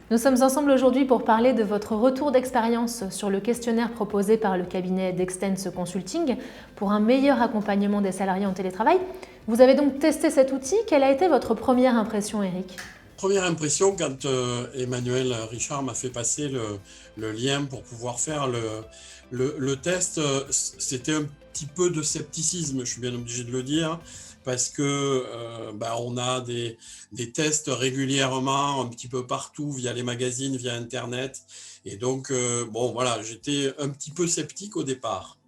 Nous sommes ensemble aujourd'hui pour parler de votre retour d'expérience sur le questionnaire proposé par le cabinet d'Extense Consulting pour un meilleur accompagnement des salariés en télétravail. Vous avez donc testé cet outil. Quelle a été votre première impression, Eric ? Première impression, quand Emmanuel Richard m'a fait passer le lien pour pouvoir faire le test, c'était un petit peu de scepticisme, je suis bien obligé de le dire, parce que on a des tests régulièrement un petit peu partout via les magazines, via Internet. Et donc, j'étais un petit peu sceptique au départ.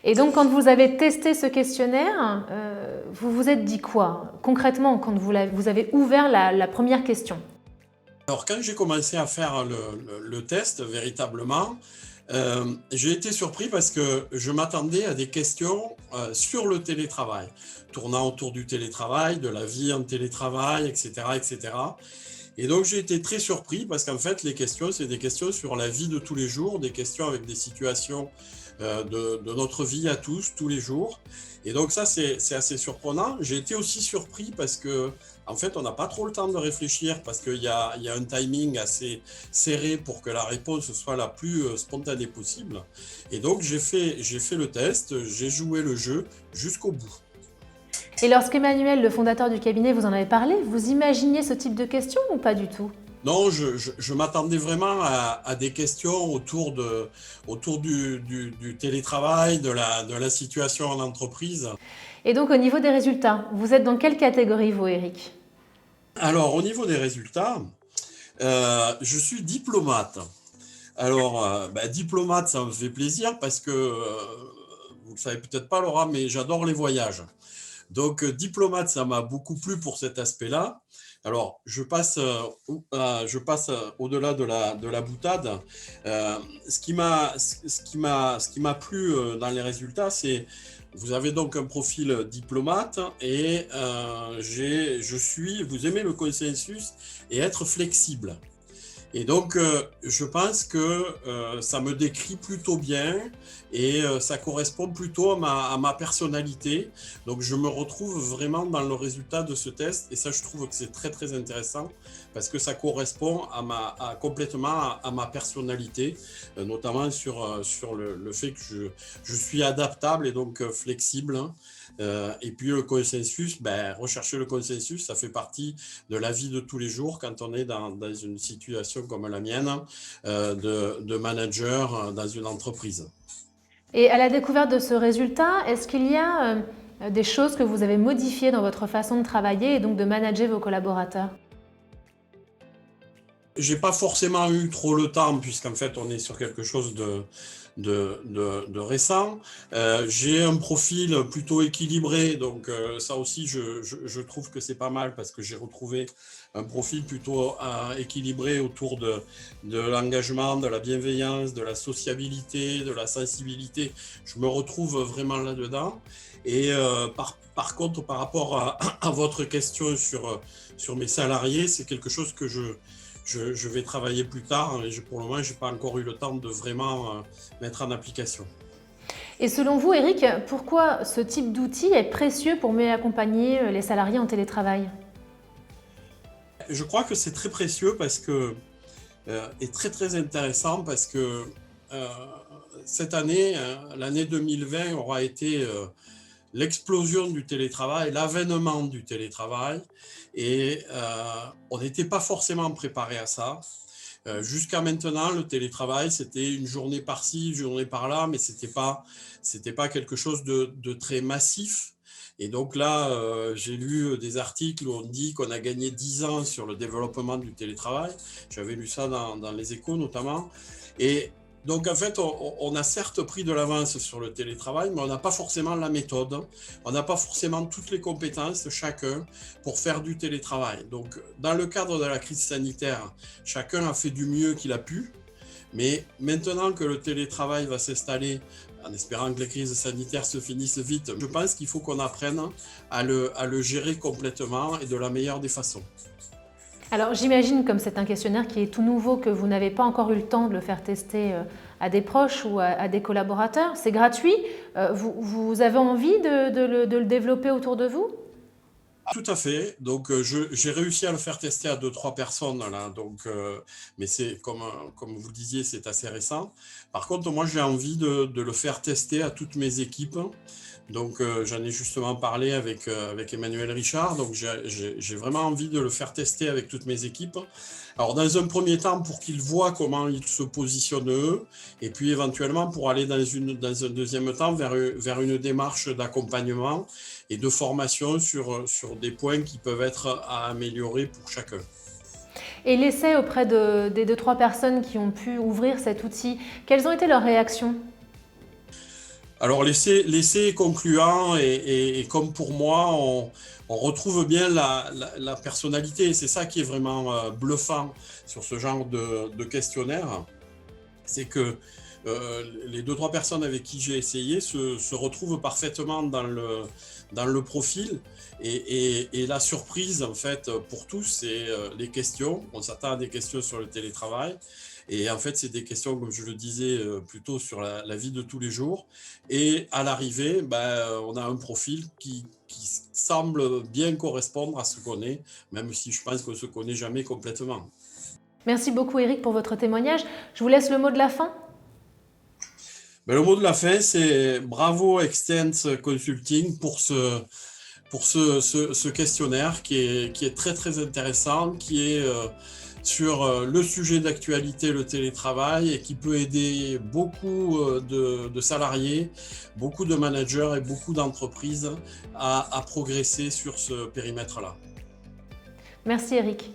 Et donc, quand vous avez testé ce questionnaire, vous vous êtes dit quoi concrètement quand vous avez ouvert la première question ? Alors, quand j'ai commencé à faire le test, véritablement, j'ai été surpris parce que je m'attendais à des questions sur le télétravail, tournant autour du télétravail, de la vie en télétravail, etc., etc. Et donc, j'ai été très surpris parce qu'en fait, les questions, c'est des questions sur la vie de tous les jours, des questions avec des situations de notre vie à tous les jours. Et donc ça, c'est assez surprenant. J'ai été aussi surpris parce que, en fait, on n'a pas trop le temps de réfléchir parce qu'il y a un timing assez serré pour que la réponse soit la plus spontanée possible. Et donc, j'ai fait le test, j'ai joué le jeu jusqu'au bout. Et lorsqu'Emmanuel, le fondateur du cabinet, vous en avait parlé, vous imaginiez ce type de questions ou pas du tout ? Non, je m'attendais vraiment à des questions autour du télétravail, de la situation en entreprise. Et donc, au niveau des résultats, vous êtes dans quelle catégorie, vous, Eric ? Alors, au niveau des résultats, je suis diplomate. Alors, diplomate, ça me fait plaisir parce que, vous ne le savez peut-être pas, Laura, mais j'adore les voyages. Donc, diplomate, ça m'a beaucoup plu pour cet aspect-là. Alors, je passe au-delà de la boutade. Ce qui m'a plu dans les résultats, c'est vous avez donc un profil diplomate et vous aimez le consensus et être flexible. Et donc, je pense que ça me décrit plutôt bien et ça correspond plutôt à ma personnalité. Donc, je me retrouve vraiment dans le résultat de ce test et ça, je trouve que c'est très, très intéressant parce que ça correspond complètement à ma personnalité, notamment sur le fait que je suis adaptable et donc flexible. Et puis le consensus, rechercher le consensus, ça fait partie de la vie de tous les jours quand on est dans une situation comme la mienne de manager dans une entreprise. Et à la découverte de ce résultat, est-ce qu'il y a des choses que vous avez modifiées dans votre façon de travailler et donc de manager vos collaborateurs ? J'ai pas forcément eu trop le temps puisqu'en fait on est sur quelque chose de récent. J'ai un profil plutôt équilibré, donc ça aussi je trouve que c'est pas mal parce que j'ai retrouvé un profil plutôt équilibré autour de l'engagement, de la bienveillance, de la sociabilité, de la sensibilité. Je me retrouve vraiment là-dedans. Et par contre, par rapport à votre question sur mes salariés, c'est quelque chose que je vais travailler plus tard. Et pour le moment, je n'ai pas encore eu le temps de vraiment mettre en application. Et selon vous, Eric, pourquoi ce type d'outil est précieux pour mieux accompagner les salariés en télétravail ? Je crois que c'est très précieux parce que et très très intéressant parce que cette année, l'année 2020 aura été l'explosion du télétravail, l'avènement du télétravail, et on n'était pas forcément préparé à ça. Jusqu'à maintenant, le télétravail, c'était une journée par-ci, une journée par-là, mais c'était pas quelque chose de très massif. Et donc là, j'ai lu des articles où on dit qu'on a gagné 10 ans sur le développement du télétravail. J'avais lu ça dans les Échos notamment. Et donc en fait, on a certes pris de l'avance sur le télétravail, mais on n'a pas forcément la méthode, on n'a pas forcément toutes les compétences chacun pour faire du télétravail. Donc dans le cadre de la crise sanitaire, chacun a fait du mieux qu'il a pu, mais maintenant que le télétravail va s'installer, en espérant que les crises sanitaires se finissent vite, je pense qu'il faut qu'on apprenne à le gérer complètement et de la meilleure des façons. Alors j'imagine, comme c'est un questionnaire qui est tout nouveau, que vous n'avez pas encore eu le temps de le faire tester à des proches ou à des collaborateurs. C'est gratuit. Vous avez envie de le développer autour de vous ? Tout à fait. Donc, j'ai réussi à le faire tester à 2-3 personnes là. Donc, mais c'est comme vous le disiez, c'est assez récent. Par contre, moi, j'ai envie de le faire tester à toutes mes équipes. Donc, j'en ai justement parlé avec Emmanuel Richard. Donc, j'ai vraiment envie de le faire tester avec toutes mes équipes. Alors, dans un premier temps, pour qu'ils voient comment ils se positionnent eux, et puis éventuellement pour aller dans un deuxième temps vers une démarche d'accompagnement et de formation sur des points qui peuvent être à améliorer pour chacun. Et l'essai auprès des 2-3 personnes qui ont pu ouvrir cet outil, quelles ont été leurs réactions? Alors l'essai est concluant et comme pour moi, on retrouve bien la personnalité. C'est ça qui est vraiment bluffant sur ce genre de questionnaire. C'est que les 2-3 personnes avec qui j'ai essayé se retrouvent parfaitement dans le profil. Et la surprise, en fait, pour tous, c'est les questions. On s'attend à des questions sur le télétravail. Et en fait, c'est des questions, comme je le disais, plutôt sur la vie de tous les jours. Et à l'arrivée, on a un profil qui semble bien correspondre à ce qu'on est, même si je pense qu'on ne se connaît jamais complètement. Merci beaucoup Eric pour votre témoignage. Je vous laisse le mot de la fin. Le mot de la fin, c'est bravo Extens Consulting pour ce questionnaire qui est très très intéressant, qui est sur le sujet d'actualité, le télétravail, et qui peut aider beaucoup de salariés, beaucoup de managers et beaucoup d'entreprises à progresser sur ce périmètre-là. Merci Eric.